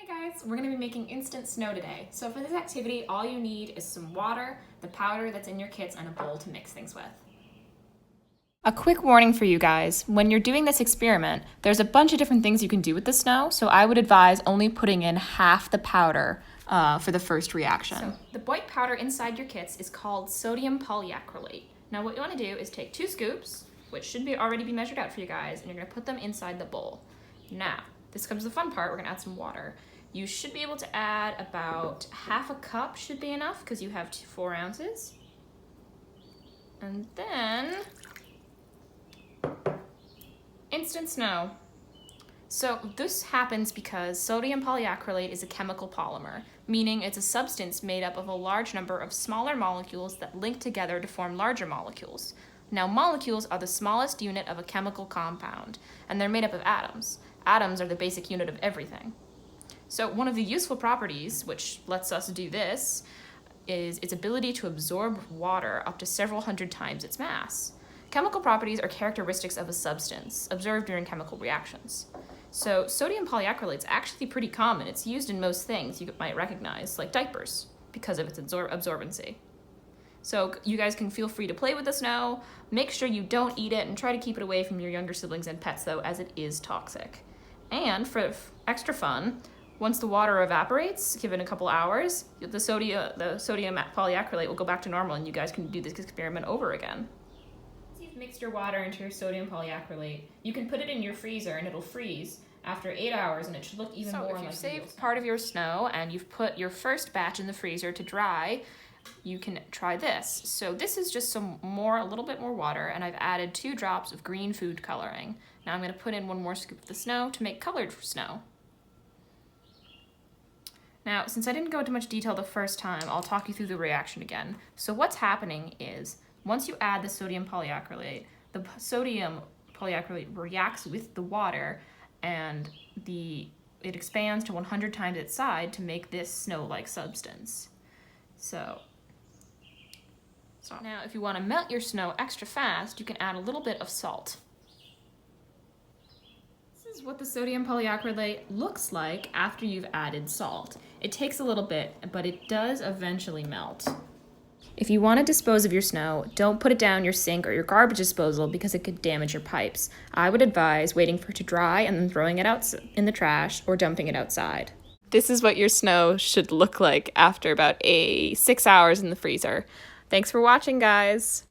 Hey guys, we're going to be making instant snow today. So for this activity, all you need is some water, the powder that's in your kits, and a bowl to mix things with. A quick warning for you guys, when you're doing this experiment, there's a bunch of different things you can do with the snow, so I would advise only putting in half the powder for the first reaction. So the white powder inside your kits is called sodium polyacrylate. Now what you want to do is take 2 scoops, which should already be measured out for you guys, and you're going to put them inside the bowl. Now, this comes to the fun part, we're going to add some water. You should be able to add about half a cup should be enough because you have 4 ounces. And then, instant snow. So this happens because sodium polyacrylate is a chemical polymer, meaning it's a substance made up of a large number of smaller molecules that link together to form larger molecules. Now, molecules are the smallest unit of a chemical compound, and they're made up of atoms. Atoms are the basic unit of everything. So one of the useful properties, which lets us do this, is its ability to absorb water up to several hundred times its mass. Chemical properties are characteristics of a substance, observed during chemical reactions. So sodium polyacrylate is actually pretty common. It's used in most things you might recognize, like diapers, because of its absorbency. So you guys can feel free to play with the snow. Make sure you don't eat it and try to keep it away from your younger siblings and pets, though, as it is toxic. And for extra fun, once the water evaporates, given a couple hours, the sodium polyacrylate will go back to normal and you guys can do this experiment over again. Once you've mixed your water into your sodium polyacrylate, you can put it in your freezer and it'll freeze after 8 hours and it should look even more like real snow. So if you've saved part of your snow and you've put your first batch in the freezer to dry, you can try this. So this is just a little bit more water, and I've added 2 drops of green food coloring. Now I'm going to put in 1 more scoop of the snow to make colored snow. Now, since I didn't go into much detail the first time, I'll talk you through the reaction again. So what's happening is, once you add the sodium polyacrylate reacts with the water, and it expands to 100 times its size to make this snow-like substance. So now if you want to melt your snow extra fast, you can add a little bit of salt. This is what the sodium polyacrylate looks like after you've added salt. It takes a little bit, but it does eventually melt. If you want to dispose of your snow, don't put it down your sink or your garbage disposal because it could damage your pipes. I would advise waiting for it to dry and then throwing it out in the trash or dumping it outside. This is what your snow should look like after about 6 hours in the freezer. Thanks for watching, guys.